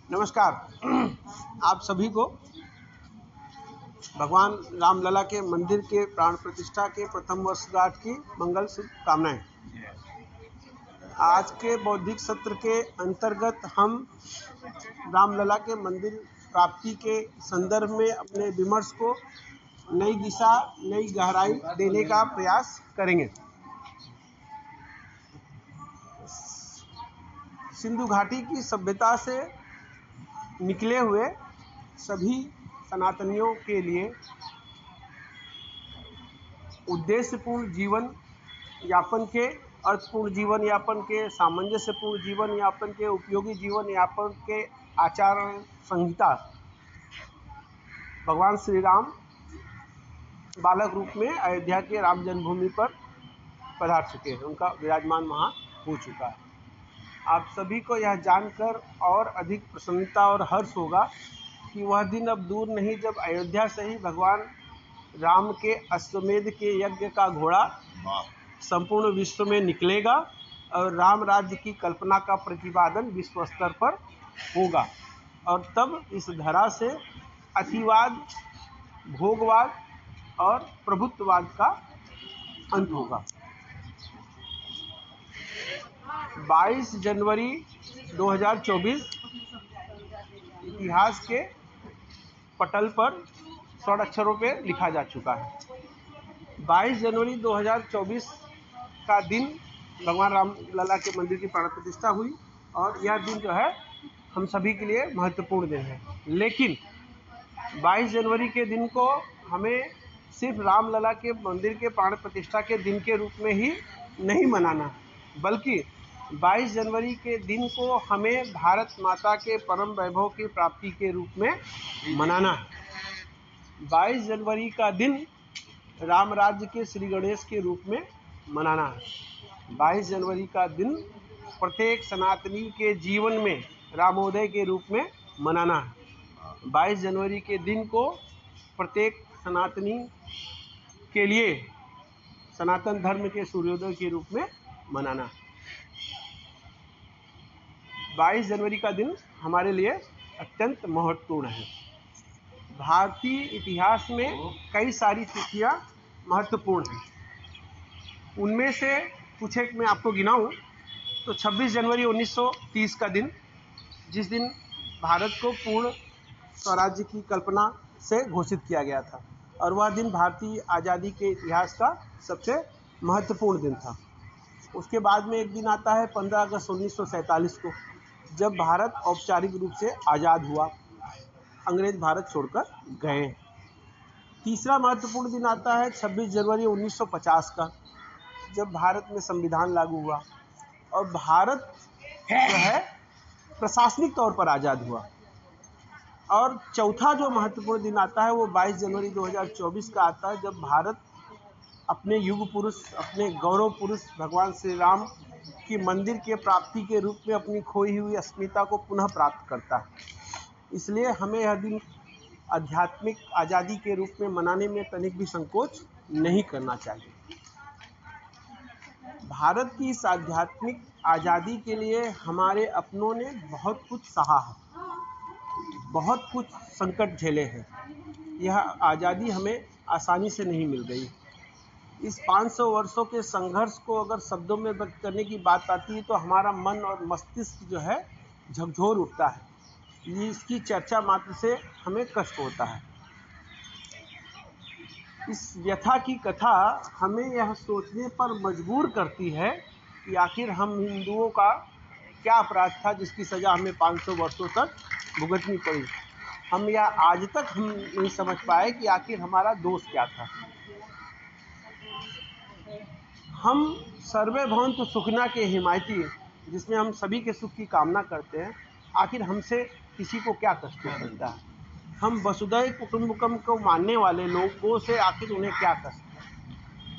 नमस्कार। आप सभी को भगवान रामलला के मंदिर के प्राण प्रतिष्ठा के प्रथम वर्षगांठ की मंगल शुभकामनाएं। आज के बौद्धिक सत्र के अंतर्गत हम रामलला के मंदिर प्राप्ति के संदर्भ में अपने विमर्श को नई दिशा, नई गहराई देने का प्रयास करेंगे। सिंधु घाटी की सभ्यता से निकले हुए सभी सनातनियों के लिए उद्देश्यपूर्ण जीवन यापन के, अर्थपूर्ण जीवन यापन के, सामंजस्यपूर्ण जीवन यापन के, उपयोगी जीवन यापन के आचार संहिता भगवान श्री राम बालक रूप में अयोध्या के राम जन्मभूमि पर पधार चुके हैं। उनका विराजमान वहाँ हो चुका है। आप सभी को यह जानकर और अधिक प्रसन्नता और हर्ष होगा कि वह दिन अब दूर नहीं जब अयोध्या से ही भगवान राम के अश्वमेध के यज्ञ का घोड़ा संपूर्ण विश्व में निकलेगा और राम राज्य की कल्पना का प्रतिपादन विश्व स्तर पर होगा। और तब इस धरा से अतिवाद, भोगवाद और प्रभुत्ववाद का अंत होगा। 22 जनवरी 2024 इतिहास के पटल पर स्वर्ण अक्षरों पे लिखा जा चुका है। 22 जनवरी 2024 का दिन भगवान रामलला के मंदिर की प्राण प्रतिष्ठा हुई और यह दिन जो है हम सभी के लिए महत्वपूर्ण दिन है। लेकिन 22 जनवरी के दिन को हमें सिर्फ रामलला के मंदिर के प्राण प्रतिष्ठा के दिन के रूप में ही नहीं मनाना, बल्कि 22 जनवरी के दिन को हमें भारत माता के परम वैभव की प्राप्ति के रूप में मनाना है। 22 जनवरी का दिन राम राज्य के श्री गणेश के रूप में मनाना है। 22 जनवरी का दिन प्रत्येक सनातनी के जीवन में रामोदय के रूप में मनाना है। 22 जनवरी के दिन को प्रत्येक सनातनी के लिए सनातन धर्म के सूर्योदय के रूप में मनाना है। 22 जनवरी का दिन हमारे लिए अत्यंत महत्वपूर्ण है। भारतीय इतिहास में कई सारी तिथियां महत्वपूर्ण हैं। उनमें से कुछ एक मैं आपको गिनाऊं तो 26 जनवरी 1930 का दिन, जिस दिन भारत को पूर्ण स्वराज्य की कल्पना से घोषित किया गया था और वह दिन भारतीय आज़ादी के इतिहास का सबसे महत्वपूर्ण दिन था। उसके बाद में एक दिन आता है 15 अगस्त 1947 को, जब भारत औपचारिक रूप से आज़ाद हुआ, अंग्रेज भारत छोड़कर गए। तीसरा महत्वपूर्ण दिन आता है 26 जनवरी 1950 का, जब भारत में संविधान लागू हुआ और भारत जो है प्रशासनिक तौर पर आज़ाद हुआ। और चौथा जो महत्वपूर्ण दिन आता है वो 22 जनवरी 2024 का आता है, जब भारत अपने युग पुरुष, अपने गौरव पुरुष भगवान श्री राम की मंदिर के प्राप्ति के रूप में अपनी खोई हुई अस्मिता को पुनः प्राप्त करता है। इसलिए हमें यह दिन आध्यात्मिक आज़ादी के रूप में मनाने में तनिक भी संकोच नहीं करना चाहिए। भारत की इस आध्यात्मिक आज़ादी के लिए हमारे अपनों ने बहुत कुछ सहा है, बहुत कुछ संकट झेले हैं। यह आज़ादी हमें आसानी से नहीं मिल गई। इस 500 वर्षों के संघर्ष को अगर शब्दों में व्यक्त करने की बात आती है तो हमारा मन और मस्तिष्क जो है झकझोर उठता है। ये इसकी चर्चा मात्र से हमें कष्ट होता है। इस व्यथा की कथा हमें यह सोचने पर मजबूर करती है कि आखिर हम हिंदुओं का क्या अपराध था जिसकी सज़ा हमें 500 वर्षों तक भुगतनी पड़ी। हम यह आज तक हम नहीं समझ पाए कि आखिर हमारा दोष क्या था। हम सर्वे भवन्तु सुखिनः के हिमायती, जिसमें हम सभी के सुख की कामना करते हैं, आखिर हमसे किसी को क्या कष्ट हो सकता है। हम वसुधैव कुटुंबकम को मानने वाले लोगों से आखिर उन्हें क्या कष्ट है,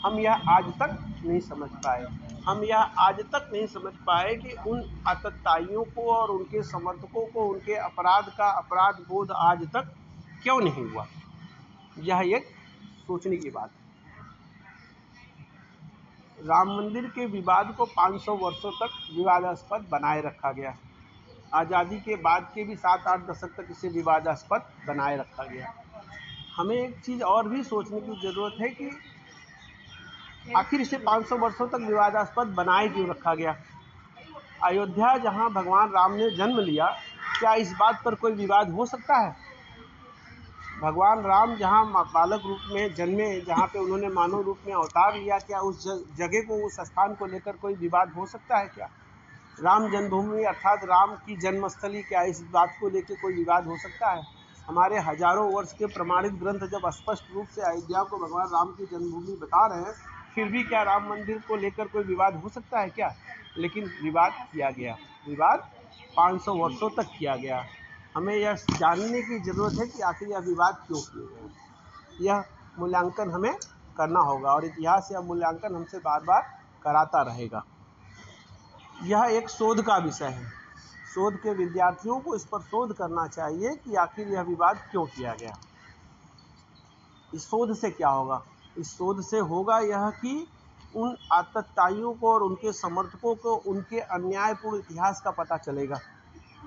हम यह आज तक नहीं समझ पाए। हम यह आज तक नहीं समझ पाए कि उन आतताइयों को और उनके समर्थकों को उनके अपराध का अपराध बोध आज तक क्यों नहीं हुआ। यह एक सोचने की बात है। राम मंदिर के विवाद को 500 वर्षों तक विवादास्पद बनाए रखा गया। आज़ादी के बाद के भी 7-8 दशक तक इसे विवादास्पद बनाए रखा गया। हमें एक चीज़ और भी सोचने की ज़रूरत है कि आखिर इसे 500 वर्षों तक विवादास्पद बनाए क्यों रखा गया। अयोध्या जहां भगवान राम ने जन्म लिया, क्या इस बात पर कोई विवाद हो सकता है? भगवान राम जहां बालक रूप में जन्मे, जहां पे उन्होंने मानव रूप में अवतार लिया, क्या उस जगह को, उस स्थान को लेकर कोई विवाद हो सकता है क्या? राम जन्मभूमि अर्थात राम की जन्मस्थली, क्या इस बात को लेकर कोई विवाद हो सकता है? हमारे हजारों वर्ष के प्रमाणित ग्रंथ जब स्पष्ट रूप से अयोध्या को भगवान राम की जन्मभूमि बता रहे हैं, फिर भी क्या राम मंदिर को लेकर कोई विवाद हो सकता है क्या? लेकिन विवाद किया गया, विवाद 500 वर्षों तक किया गया। हमें यह जानने की ज़रूरत है कि आखिर यह विवाद क्यों किए गए। यह मूल्यांकन हमें करना होगा और इतिहास यह मूल्यांकन हमसे बार बार कराता रहेगा। यह एक शोध का विषय है। शोध के विद्यार्थियों को इस पर शोध करना चाहिए कि आखिर यह विवाद क्यों किया गया। इस शोध से क्या होगा? इस शोध से होगा यह कि उन आतताइयों को और उनके समर्थकों को उनके अन्यायपूर्ण इतिहास का पता चलेगा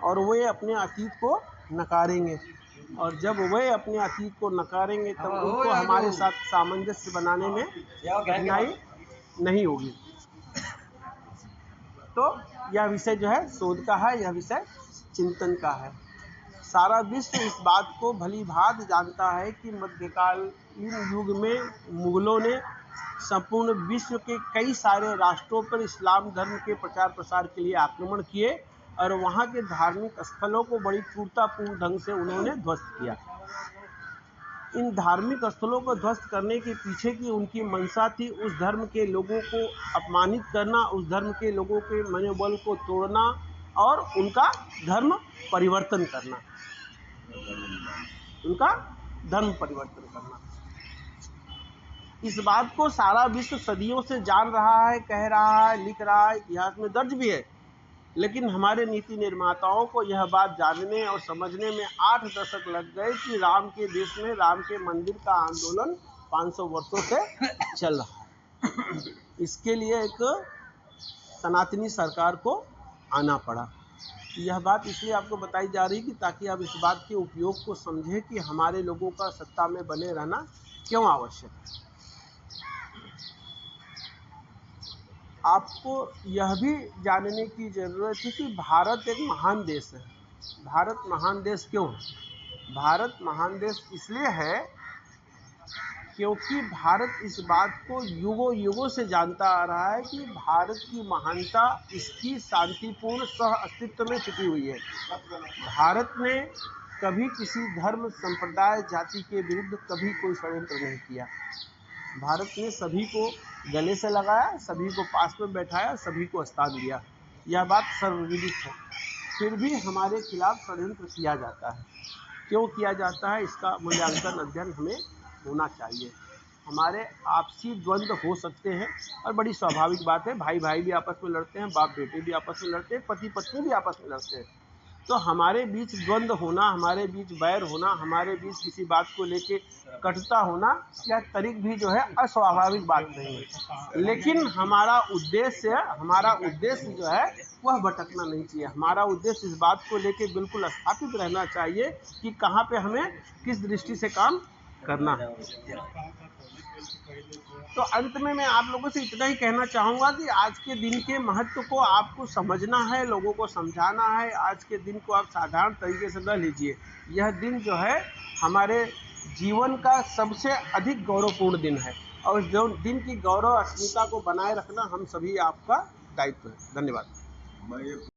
और वे अपने अतीत को नकारेंगे, और जब वे अपने अतीत को नकारेंगे तब उनको हमारे साथ सामंजस्य बनाने में कठिनाई नहीं होगी। तो यह विषय जो है शोध का है, यह विषय चिंतन का है। सारा विश्व इस बात को भली भांति जानता है कि मध्यकालीन युग में मुगलों ने संपूर्ण विश्व के कई सारे राष्ट्रों पर इस्लाम धर्म के प्रचार प्रसार के लिए आक्रमण किए और वहाँ के धार्मिक स्थलों को बड़ी क्रूरतापूर्ण ढंग से उन्होंने ध्वस्त किया। इन धार्मिक स्थलों को ध्वस्त करने के पीछे की उनकी मंशा थी उस धर्म के लोगों को अपमानित करना, उस धर्म के लोगों के मनोबल को तोड़ना और उनका धर्म परिवर्तन करना, उनका धर्म परिवर्तन करना। इस बात को सारा विश्व सदियों से जान रहा है, कह रहा है, लिख रहा है, इतिहास में दर्ज भी है। लेकिन हमारे नीति निर्माताओं को यह बात जानने और समझने में 8 दशक लग गए कि राम के देश में राम के मंदिर का आंदोलन 500 वर्षों से चल रहा है। इसके लिए एक सनातनी सरकार को आना पड़ा। यह बात इसलिए आपको बताई जा रही कि ताकि आप इस बात के उपयोग को समझें कि हमारे लोगों का सत्ता में बने रहना क्यों आवश्यक है। आपको यह भी जानने की ज़रूरत है कि भारत एक महान देश है। भारत महान देश क्यों है? भारत महान देश इसलिए है क्योंकि भारत इस बात को युगों युगों से जानता आ रहा है कि भारत की महानता इसकी शांतिपूर्ण सह अस्तित्व में छिपी हुई है। भारत ने कभी किसी धर्म, संप्रदाय, जाति के विरुद्ध कभी कोई षड्यंत्र नहीं किया। भारत ने सभी को गले से लगाया, सभी को पास में बैठाया, सभी को स्थान दिया। यह बात सर्वविदित है। फिर भी हमारे खिलाफ षड्यंत्र किया जाता है। क्यों किया जाता है, इसका मूल्यांकन अध्ययन हमें होना चाहिए। हमारे आपसी द्वंद्व हो सकते हैं और बड़ी स्वाभाविक बात है। भाई भाई भी आपस में लड़ते हैं, बाप बेटे भी आपस में लड़ते हैं, पति पत्नी भी आपस में लड़ते हैं। तो हमारे बीच द्वंद्व होना, हमारे बीच बैर होना, हमारे बीच किसी बात को लेके कटुता होना, यह तरीक भी जो है अस्वाभाविक बात नहीं है। लेकिन हमारा उद्देश्य जो है वह भटकना नहीं चाहिए। हमारा उद्देश्य इस बात को लेके बिल्कुल स्थापित रहना चाहिए कि कहाँ पे हमें किस दृष्टि से काम करना है। तो अंत में मैं आप लोगों से इतना ही कहना चाहूँगा कि आज के दिन के महत्व को आपको समझना है, लोगों को समझाना है। आज के दिन को आप साधारण तरीके से न लीजिए। यह दिन जो है हमारे जीवन का सबसे अधिक गौरवपूर्ण दिन है और जो दिन की गौरव अस्मिता को बनाए रखना हम सभी आपका दायित्व है। धन्यवाद।